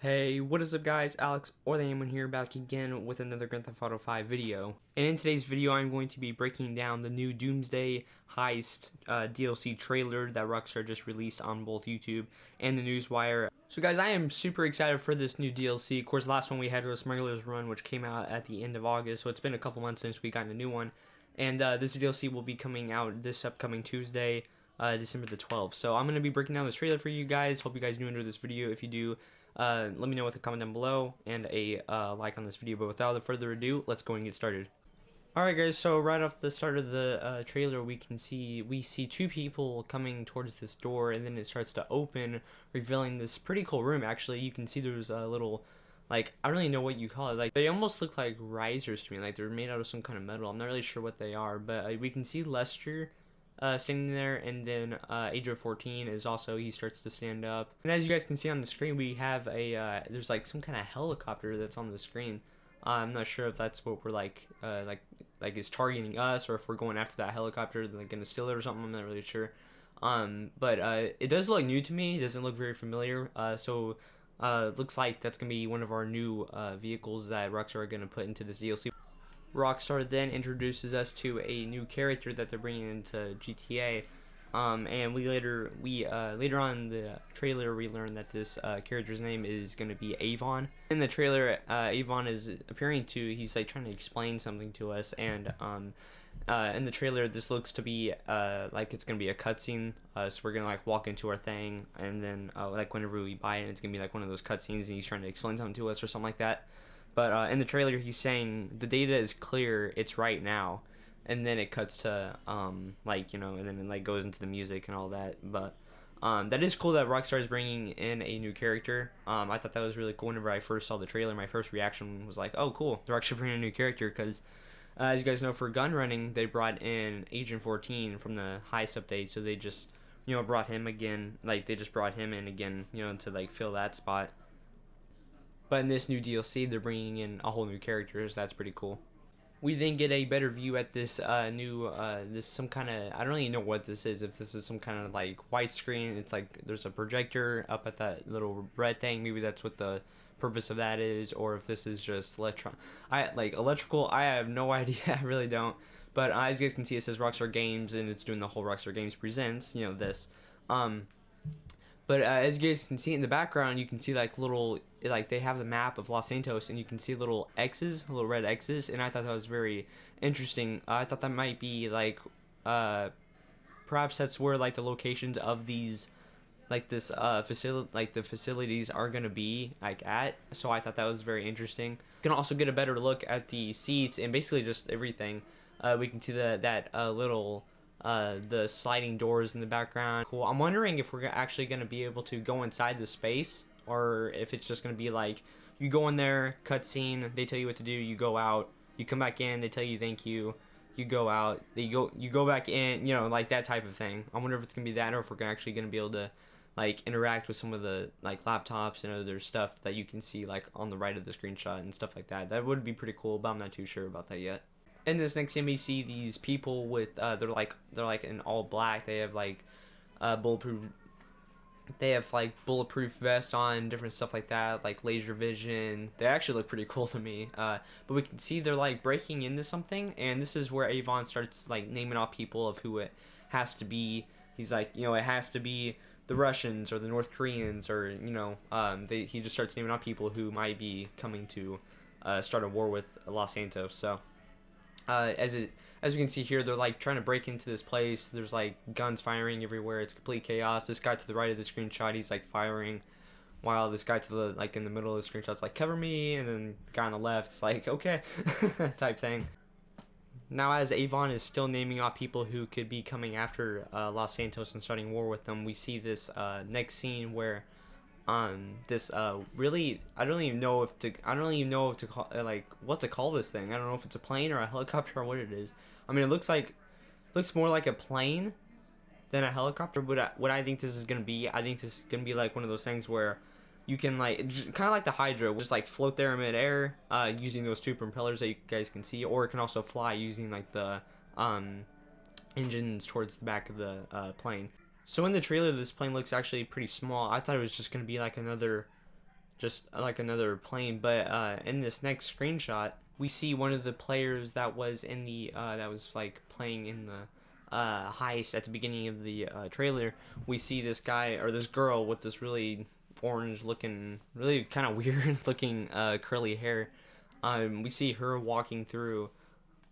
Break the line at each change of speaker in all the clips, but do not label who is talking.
Hey, what is up guys? Alex or thehammbone here, back again with another Grand Theft Auto 5 video. And in today's video I'm going to be breaking down the new Doomsday Heist DLC trailer that Rockstar just released on both YouTube and the Newswire. So guys, I am super excited for this new DLC. Of course, the last one we had was Smuggler's Run, which came out at the end of August, so it's been a couple months since we got a new one. And this DLC will be coming out this upcoming Tuesday, December the 12th. So I'm going to be breaking down this trailer for you guys. Hope you guys do enjoy this video. If you do, let me know with a comment down below and a like on this video. But without further ado, let's go and get started. Alright guys, so right off the start of the trailer we see two people coming towards this door, and then it starts to open, revealing this pretty cool room. Actually, you can see there's a little, like, I don't really know what you call it, like they almost look like risers to me, like they're made out of some kind of metal. I'm not really sure what they are, but we can see Lester standing there, and then Agent 14 is also, he starts to stand up. And as you guys can see on the screen, we have a there's like some kind of helicopter that's on the screen. I'm not sure if that's what we're like is targeting us, or if we're going after that helicopter, like gonna steal it or something. I'm not really sure. But it does look new to me. It doesn't look very familiar. So it looks like that's gonna be one of our new vehicles that Rockstar are gonna put into this DLC. Rockstar then introduces us to a new character that they're bringing into GTA, and later on in the trailer we learn that this character's name is going to be Avon. In the trailer, Avon is appearing to, he's like trying to explain something to us, and in the trailer this looks to be like it's going to be a cutscene, so we're going to like walk into our thing, and then like whenever we buy it, it's going to be like one of those cutscenes and he's trying to explain something to us or something like that. But in the trailer, he's saying the data is clear, it's right now, and then it cuts to like, you know, and then it like goes into the music and all that. But that is cool that Rockstar is bringing in a new character. I thought that was really cool. Whenever I first saw the trailer, my first reaction was like, oh cool, they're actually bringing a new character, because as you guys know, for gun running they brought in Agent 14 from the Heist update, so they just, you know, brought him again, like they just brought him in again, you know, to like fill that spot. But in this new DLC, they're bringing in a whole new character, so that's pretty cool. We then get a better view at this this some kind of, I don't really know what this is, if this is some kind of like widescreen. It's like there's a projector up at that little red thing. Maybe that's what the purpose of that is, or if this is just electrical. I have no idea. I really don't. But as you guys can see, it says Rockstar Games, and it's doing the whole Rockstar Games Presents, you know, this. But as you guys can see in the background, you can see like little, like they have the map of Los Santos, and you can see little X's, little red X's, and I thought that was very interesting. I thought that might be like, perhaps that's where like the locations of these, like this facility, like the facilities are gonna be like at. So I thought that was very interesting. You can also get a better look at the seats and basically just everything. We can see that little. The sliding doors in the background. Cool. I'm wondering if we're actually going to be able to go inside the space, or if it's just going to be like you go in there, cutscene, they tell you what to do, you go out, you come back in, they tell you thank you, you go out, you go back in, you know, like that type of thing. I wonder if it's going to be that, or if we're actually going to be able to like interact with some of the like laptops and other stuff that you can see like on the right of the screenshot and stuff like that. That would be pretty cool, but I'm not too sure about that yet. In this next scene, we see these people with they're like in all black. They have like bulletproof. They have like bulletproof vests on, different stuff like that, like laser vision. They actually look pretty cool to me. But we can see they're like breaking into something, and this is where Avon starts like naming off people of who it has to be. He's like, you know, it has to be the Russians or the North Koreans, or you know, he just starts naming off people who might be coming to start a war with Los Santos. So. As we can see here, they're like trying to break into this place. There's like guns firing everywhere. It's complete chaos. This guy to the right of the screenshot, he's like firing, while this guy to the like in the middle of the screenshot's like cover me, and then the guy on the left, it's like okay, type thing. Now, as Avon is still naming off people who could be coming after Los Santos and starting war with them, we see this next scene where this really, I don't even know if to call, like what to call this thing. I don't know if it's a plane or a helicopter or what it is. I mean, it looks more like a plane than a helicopter. But what I think this is gonna be, I think this is gonna be like one of those things where you can like kind of like the Hydra, just like float there in midair using those two propellers that you guys can see, or it can also fly using like the engines towards the back of the plane. So in the trailer, this plane looks actually pretty small. I thought it was just going to be like another just like another plane. But in this next screenshot, we see one of the players that was in the that was like playing in the heist at the beginning of the trailer. We see this guy or this girl with this really orange looking, really kind of weird looking curly hair. We see her walking through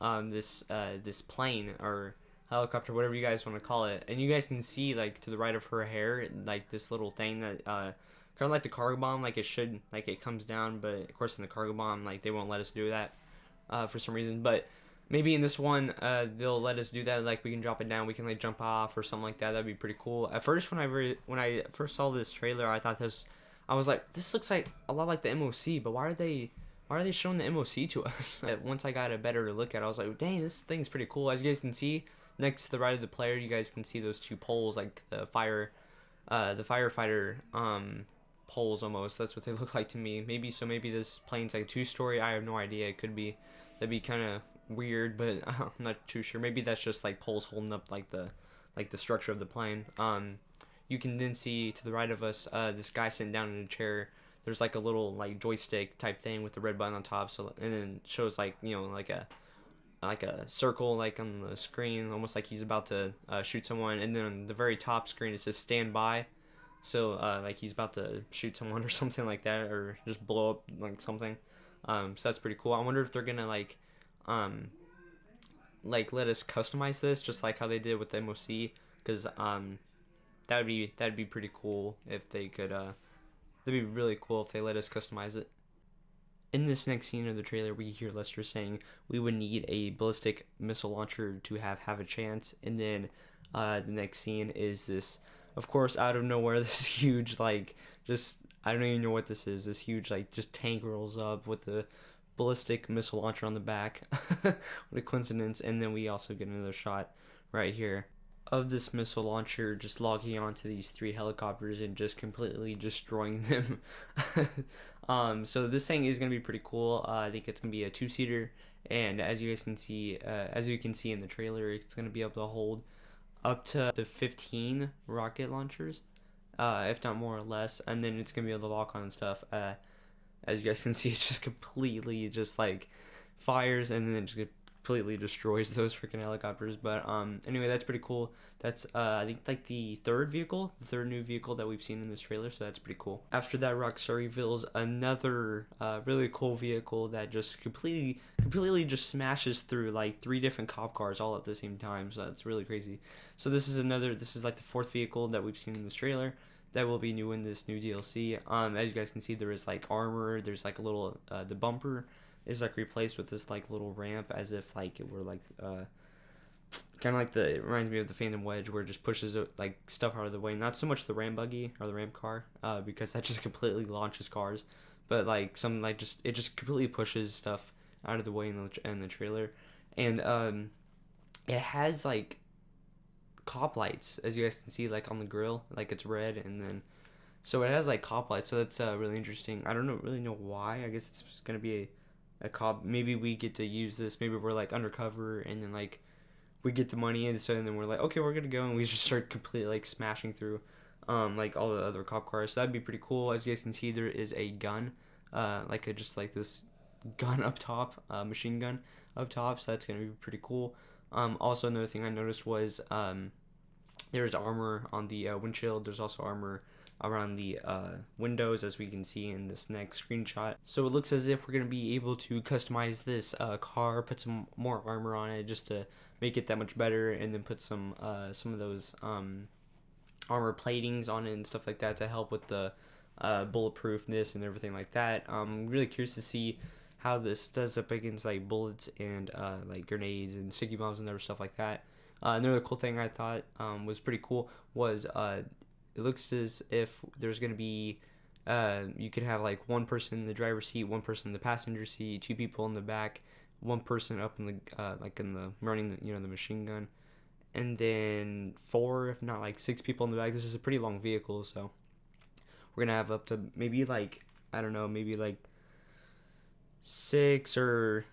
this plane or helicopter, whatever you guys want to call it, and you guys can see like to the right of her hair, like this little thing that kind of like the cargo bomb, like it should, like it comes down, but of course in the cargo bomb, like they won't let us do that for some reason. But maybe in this one, they'll let us do that. Like we can drop it down, we can like jump off or something like that. That'd be pretty cool. At first, when I first saw this trailer, I thought this, I was like, this looks like a lot like the MOC, but why are they showing the MOC to us? Once I got a better look at it, I was like, dang, this thing's pretty cool. As you guys can see, next to the right of the player, you guys can see those two poles, like the firefighter poles almost. That's what they look like to me. Maybe this plane's like a two-story. I have no idea. It could be. That'd be kind of weird, but I'm not too sure. Maybe that's just like poles holding up like the structure of the plane. You can then see to the right of us, this guy sitting down in a chair. There's like a little like joystick type thing with the red button on top. So and then shows like like a circle like on the screen, almost like he's about to shoot someone. And then on the very top screen it says stand by. So like he's about to shoot someone or something like that, or just blow up like something. So that's pretty cool. I wonder if they're gonna um, let us customize this just like how they did with the MOC, because that'd be pretty cool if they could. That'd be really cool if they let us customize it. In this next scene of the trailer, we hear Lester saying we would need a ballistic missile launcher to have a chance, and then the next scene is this, of course, out of nowhere, this huge like just I don't even know what this is. This huge like just tank rolls up with the ballistic missile launcher on the back. What a coincidence! And then we also get another shot right here of this missile launcher just logging onto these three helicopters and just completely destroying them. So this thing is gonna be pretty cool. I think it's gonna be a two-seater, and as you guys can see, as you can see in the trailer, it's gonna be able to hold up to 15 rocket launchers, if not more or less, and then it's gonna be able to lock on and stuff. As you guys can see, it just completely just like fires and then it just completely destroys those freaking helicopters. But anyway, that's pretty cool. That's I think like the third new vehicle that we've seen in this trailer, so that's pretty cool. After that, Rockstar reveals another really cool vehicle that just completely just smashes through like three different cop cars all at the same time. So that's really crazy. So this is like the fourth vehicle that we've seen in this trailer that will be new in this new DLC. As you guys can see, there is like armor. There's like a little the bumper is like replaced with this like little ramp, as if like it were like kind of like it reminds me of the Phantom Wedge, where it just pushes like stuff out of the way. Not so much the ramp buggy or the ramp car, because that just completely launches cars, but like some like it just completely pushes stuff out of the way in the trailer. And it has like cop lights, as you guys can see, like on the grill, like it's red, and then so it has like cop lights. So that's really interesting. I don't really know why. I guess it's gonna be a cop. Maybe we get to use this. Maybe we're like undercover, and then like we get the money, and so and then we're like, okay, we're gonna go, and we just start completely like smashing through like all the other cop cars. So that'd be pretty cool. As you guys can see, there is a gun, just like this gun up top, machine gun up top. So that's gonna be pretty cool. Also, another thing I noticed was there's armor on the windshield. There's also armor around the windows, as we can see in this next screenshot. So it looks as if we're going to be able to customize this car, put some more armor on it just to make it that much better, and then put some of those armor platings on it and stuff like that to help with the bulletproofness and everything like that. I'm really curious to see how this does up against like bullets and like grenades and sticky bombs and other stuff like that. Another cool thing I thought was pretty cool was it looks as if there's going to be you could have like one person in the driver's seat, one person in the passenger seat, two people in the back, one person up in the like in the running the machine gun, and then four, if not like six people in the back. This is a pretty long vehicle, so we're gonna have up to maybe like, I don't know, maybe like six or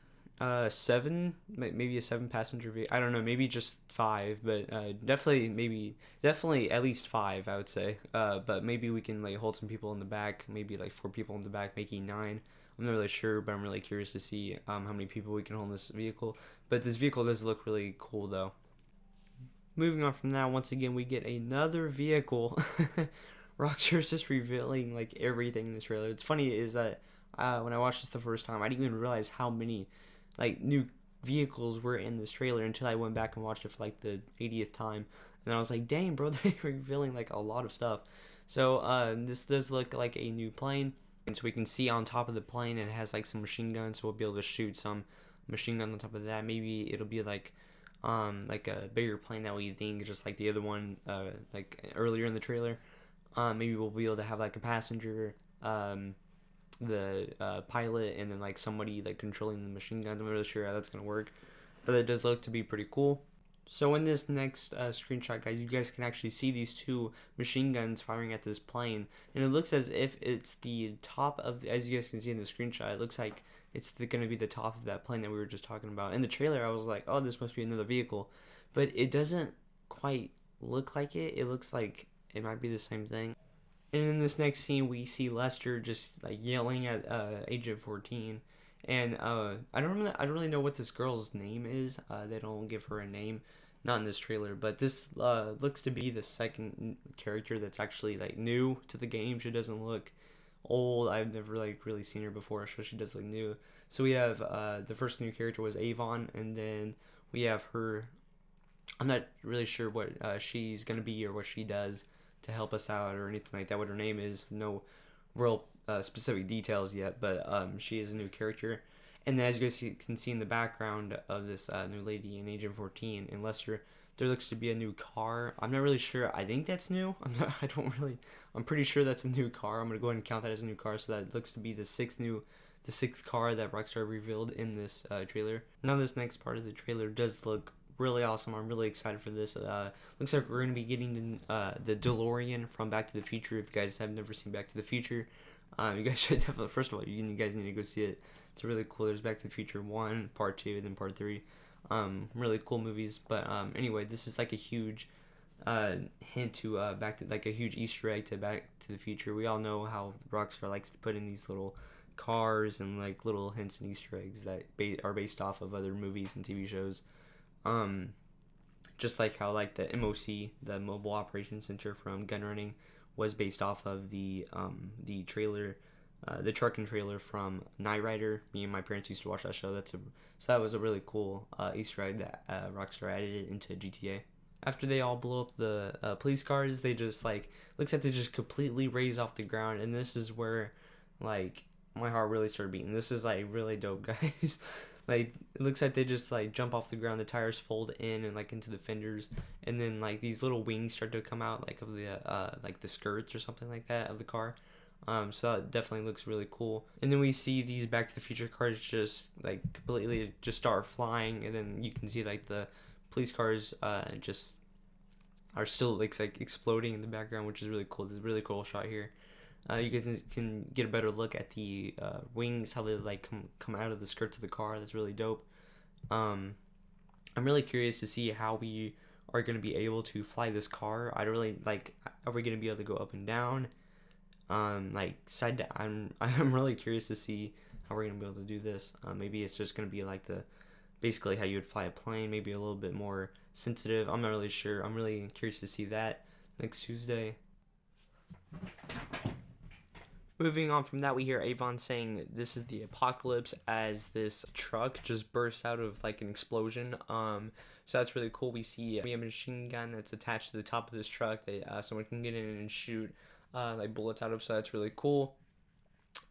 Seven, maybe a seven passenger vehicle. I don't know, maybe just five, but definitely at least five, I would say. But maybe we can like hold some people in the back, maybe like four people in the back, making nine. I'm not really sure, but I'm really curious to see how many people we can hold in this vehicle. But this vehicle does look really cool, though. Moving on from that, once again, we get another vehicle. Rockstar's just revealing like everything in this trailer. It's funny is that when I watched this the first time, I didn't even realize how many like new vehicles were in this trailer until I went back and watched it for like the 80th time, and I was like, "Dang, bro, they're revealing like a lot of stuff." So this does look like a new plane, and so we can see on top of the plane it has like some machine guns, so we'll be able to shoot some machine gun on top of that. Maybe it'll be like a bigger plane that we think, just like the other one, like earlier in the trailer. Maybe we'll be able to have like a passenger, the pilot, and then like somebody like controlling the machine guns. I'm not really sure how that's gonna work, but it does look to be pretty cool. So in this next screenshot, guys, you guys can actually see these two machine guns firing at this plane, and it looks as if it's the top of, as you guys can see in the screenshot, it looks like it's going to be the top of that plane that we were just talking about. In the trailer, I was like, oh, this must be another vehicle, but it doesn't quite look like it. It looks like it might be the same thing. And in this next scene, we see Lester just like yelling at Agent 14, and I don't really know what this girl's name is. They don't give her a name, not in this trailer. But this looks to be the second character that's actually like new to the game. She doesn't look old. I've never like really seen her before, so she does look new. So we have the first new character was Avon, and then we have her. I'm not really sure what she's gonna be or what she does to help us out or anything like that. What her name is, no real specific details yet, but she is a new character. And then as you guys can see in the background of this new lady in Agent 14 in Lester, there looks to be a new car. I'm not really sure. I think that's new. I don't really. I'm pretty sure that's a new car. I'm gonna go ahead and count that as a new car. So that looks to be the sixth car that Rockstar revealed in this trailer. Now this next part of the trailer does look really awesome. I'm really excited for this. Looks like we're going to be getting the DeLorean from Back to the Future. If you guys have never seen Back to the Future, you guys should definitely, first of all, you guys need to go see it. It's really cool. There's Back to the Future 1, Part 2, and then Part 3. Really cool movies. But anyway, this is like a huge hint to back to, like a huge Easter egg to Back to the Future. We all know how Rockstar likes to put in these little cars and like little hints and Easter eggs that are based off of other movies and TV shows. Um, just like how like the MOC, the Mobile Operations Center from Gun Running, was based off of the trailer, the truck and trailer from Knight Rider. Me and my parents used to watch that show. So that was a really cool Easter egg that Rockstar added into GTA. After they all blow up the police cars, they just like looks like they just completely raise off the ground, and this is where like my heart really started beating. This is like really dope, guys. Like it looks like they just like jump off the ground, the tires fold in and like into the fenders, and then like these little wings start to come out like of the like the skirts or something like that of the car. So that definitely looks really cool. And then we see these Back to the Future cars just like completely just start flying, and then you can see like the police cars just are still like exploding in the background, which is really cool. There's a really cool shot here. You guys can get a better look at the wings, how they like come out of the skirts of the car. That's really dope. I'm really curious to see how we are going to be able to fly this car. I don't really like. Are we going to be able to go up and down? Like side to. I'm really curious to see how we're going to be able to do this. Maybe it's just going to be like basically how you would fly a plane. Maybe a little bit more sensitive. I'm not really sure. I'm really curious to see that next Tuesday. Moving on from that, we hear Avon saying this is the apocalypse as this truck just bursts out of like an explosion. So that's really cool. We have a machine gun that's attached to the top of this truck that someone can get in and shoot like bullets out of. So that's really cool.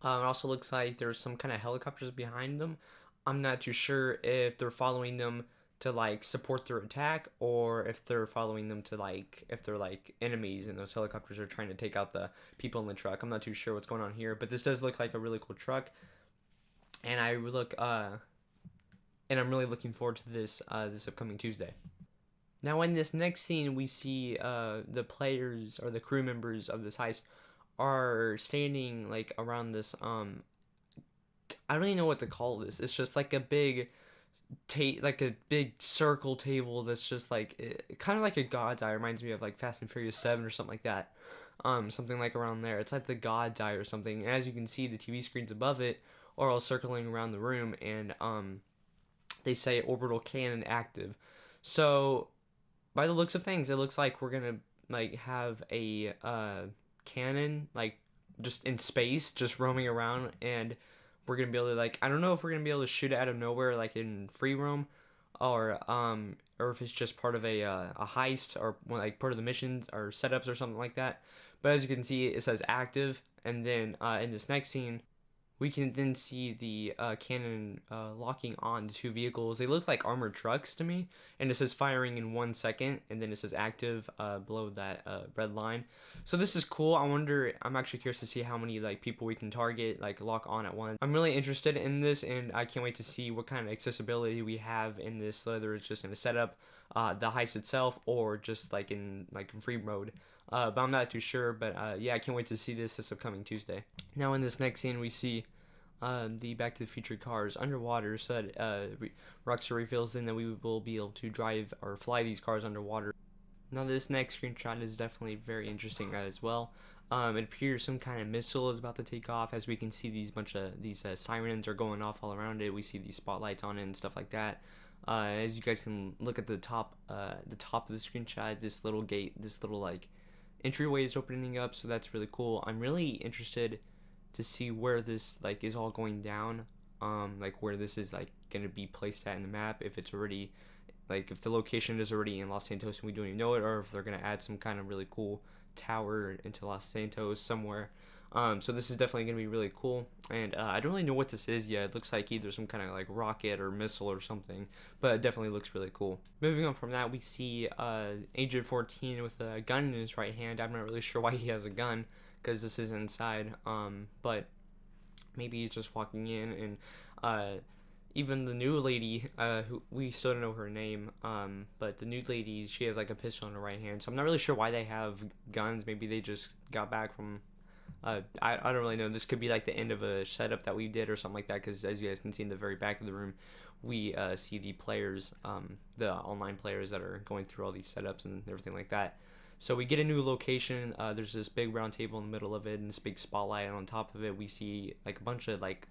It also looks like there's some kind of helicopters behind them. I'm not too sure if they're following them to like support their attack, or if they're following them to like if they're like enemies and those helicopters are trying to take out the people in the truck. I'm not too sure what's going on here, but this does look like a really cool truck, and I'm really looking forward to this this upcoming Tuesday. Now in this next scene, we see the players or the crew members of this heist are standing like around this I don't even know what to call this. It's just like a big like a big circle table that's just like kind of like a God's Eye. Reminds me of like Fast and Furious 7 or something like that. Something like around there. It's like the God's Eye or something. And as you can see, the TV screens above it are all circling around the room, and they say orbital cannon active. So by the looks of things, it looks like we're gonna like have a cannon like just in space, just roaming around, and we're gonna be able to like I don't know if we're gonna be able to shoot it out of nowhere like in free roam, or if it's just part of a heist or like part of the missions or setups or something like that. But as you can see, it says active, and then in this next scene we can then see the cannon locking on the two vehicles. They look like armored trucks to me, and it says firing in 1 second, and then it says active below that red line. So this is cool. I'm actually curious to see how many like people we can target, like lock on at once. I'm really interested in this, and I can't wait to see what kind of accessibility we have in this, whether it's just in a setup, the heist itself, or just like in free mode. But I'm not too sure. But yeah, I can't wait to see this upcoming Tuesday. Now in this next scene, we see the Back to the Future cars underwater, so that Rockstar reveals then that we will be able to drive or fly these cars underwater. Now this next screenshot is definitely very interesting as well. It appears some kind of missile is about to take off. As we can see, these bunch of these sirens are going off all around it. We see these spotlights on it and stuff like that. As you guys can look at the top of the screenshot, this little gate, this little like entryway is opening up, so that's really cool. I'm really interested to see where this like is all going down, like where this is like gonna be placed at in the map, if it's already like if the location is already in Los Santos and we don't even know it, or if they're gonna add some kind of really cool tower into Los Santos somewhere. So this is definitely gonna be really cool, and I don't really know what this is yet. It looks like either some kind of like rocket or missile or something, but it definitely looks really cool. Moving on from that, we see Agent 14 with a gun in his right hand. I'm not really sure why he has a gun, because this is inside, but maybe he's just walking in, and even the new lady, who we still don't know her name, but the new lady, she has like a pistol in her right hand, so I'm not really sure why they have guns. Maybe they just got back from I don't really know. This could be like the end of a setup that we did or something like that, because as you guys can see in the very back of the room, we see the players, the online players that are going through all these setups and everything like that. So we get a new location. There's this big round table in the middle of it, and this big spotlight, and on top of it we see like a bunch of like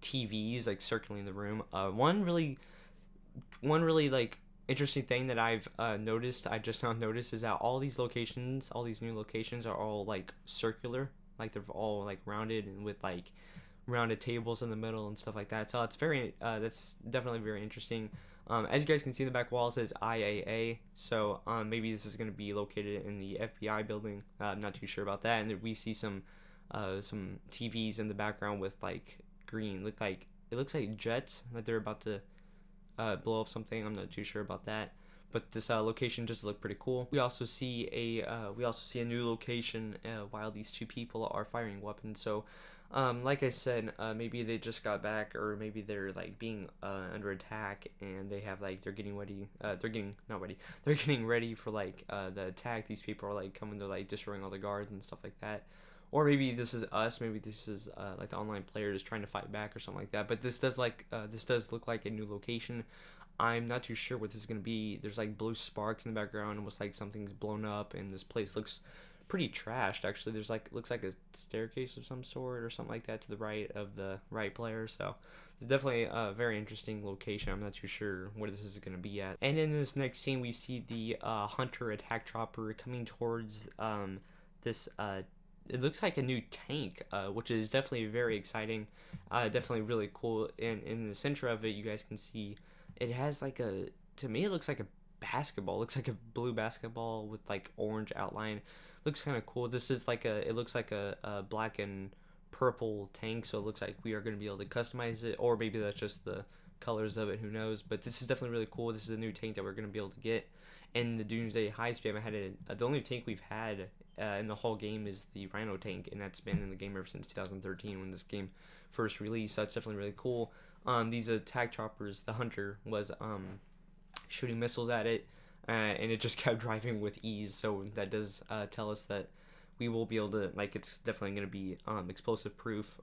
TVs like circling the room. One really like interesting thing that I've noticed, I just now noticed, is that all these locations, all these new locations are all like circular, like they're all like rounded and with like rounded tables in the middle and stuff like that. So it's very that's definitely very interesting. As you guys can see in the back wall, it says IAA, so maybe this is going to be located in the FBI building. I'm not too sure about that. And then we see some TVs in the background with like green, it looks like jets that they're about to blow up something. I'm not too sure about that, but this location just looked pretty cool. We also see a new location while these two people are firing weapons. So like I said, maybe they just got back, or maybe they're like being under attack, and they have like they're getting ready. They're getting not ready. They're getting ready for like the attack. These people are like coming. They're like destroying all the guards and stuff like that. Or maybe this is us. Maybe this is like the online players trying to fight back or something like that. But this does look like a new location. I'm not too sure what this is gonna be. There's like blue sparks in the background, almost like something's blown up, and this place looks pretty trashed. Actually, there's like looks like a staircase of some sort or something like that to the right of the right player. So it's definitely a very interesting location. I'm not too sure where this is gonna be at. And in this next scene, we see the Hunter attack chopper coming towards this it looks like a new tank, which is definitely very exciting, definitely really cool. And in the center of it, you guys can see it has like to me it looks like a basketball. It looks like a blue basketball with like orange outline. Looks kind of cool. This is like it looks like a black and purple tank, so it looks like we are going to be able to customize it, or maybe that's just the colors of it, who knows. But this is definitely really cool. This is a new tank that we're going to be able to get in the Doomsday Heist. We haven't had the only tank we've had in the whole game is the Rhino tank, and that's been in the game ever since 2013 when this game first released. So that's definitely really cool. These attack choppers, the Hunter was shooting missiles at it, and it just kept driving with ease. So that does tell us that we will be able to, like, it's definitely going to be explosive proof.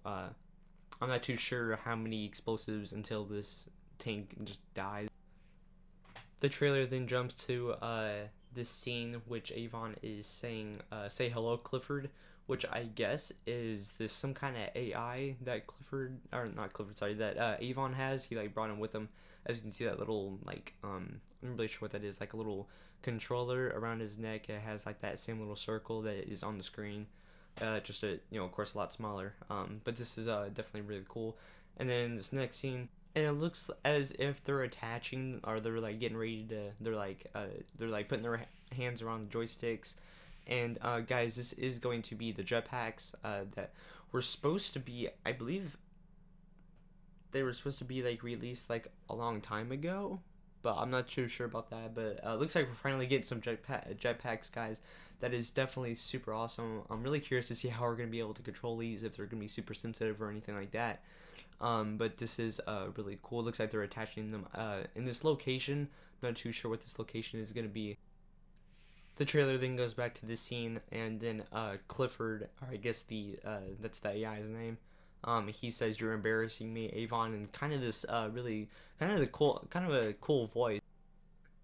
I'm not too sure how many explosives until this tank just dies. The trailer then jumps to this scene which Avon is saying, "Say hello, Clifford," which I guess is this some kind of AI that Clifford, or not Clifford, sorry, that Avon has. He like brought him with him. As you can see, that little like I'm not really sure what that is, like a little controller around his neck. It has like that same little circle that is on the screen. Just a, of course, a lot smaller. But this is definitely really cool. And then this next scene, and it looks as if they're attaching, or they're like getting ready to, they're like putting their hands around the joysticks. And guys, this is going to be the jetpacks that were supposed to be, I believe they were supposed to be like released like a long time ago, but I'm not too sure about that. But looks like we're finally getting some jetpacks, guys. That is definitely super awesome. I'm really curious to see how we're going to be able to control these, if they're going to be super sensitive or anything like that. But this is really cool. It looks like they're attaching them in this location. I'm not too sure what this location is going to be. The trailer then goes back to this scene, and then Clifford, or I guess that's the AI's name. He says, "You're embarrassing me, Avon," and kind of this really kind of a cool voice.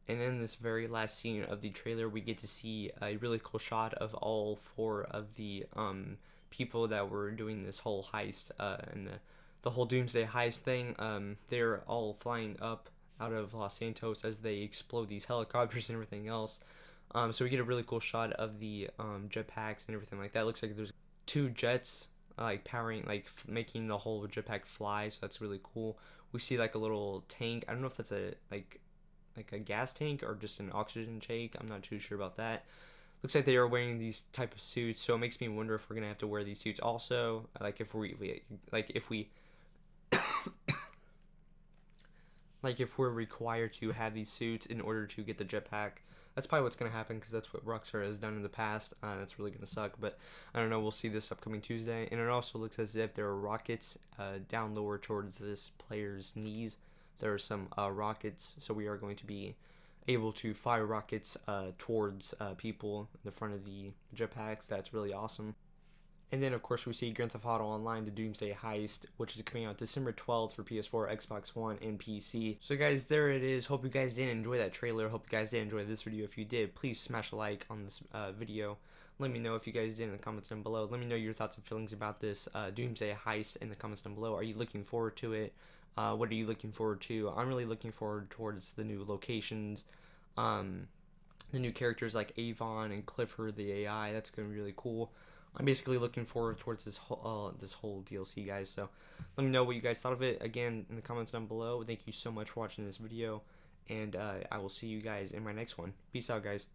And in this very last scene of the trailer, we get to see a really cool shot of all four of the people that were doing this whole heist and the whole Doomsday heist thing. They're all flying up out of Los Santos as they explode these helicopters and everything else. So we get a really cool shot of the jetpacks and everything like that. It looks like there's two jets like powering, like making the whole jetpack fly. So that's really cool. We see like a little tank. I don't know if that's a like a gas tank or just an oxygen tank. I'm not too sure about that. Looks like they are wearing these type of suits, so it makes me wonder if we're gonna have to wear these suits also. Like if we like if we're required to have these suits in order to get the jetpack. That's probably what's going to happen, because that's what Rockstar has done in the past. That's really going to suck, but I don't know. We'll see this upcoming Tuesday. And it also looks as if there are rockets down lower towards this player's knees. There are some rockets, so we are going to be able to fire rockets towards people in the front of the jetpacks. That's really awesome. And then, of course, we see Grand Theft Auto Online, the Doomsday Heist, which is coming out December 12th for PS4, Xbox One, and PC. So, guys, there it is. Hope you guys did enjoy that trailer. Hope you guys did enjoy this video. If you did, please smash a like on this video. Let me know if you guys did in the comments down below. Let me know your thoughts and feelings about this Doomsday Heist in the comments down below. Are you looking forward to it? What are you looking forward to? I'm really looking forward towards the new locations. The new characters like Avon and Clifford, the AI. That's going to be really cool. I'm basically looking forward towards this whole DLC, guys. So let me know what you guys thought of it again in the comments down below. Thank you so much for watching this video, and I will see you guys in my next one. Peace out, guys.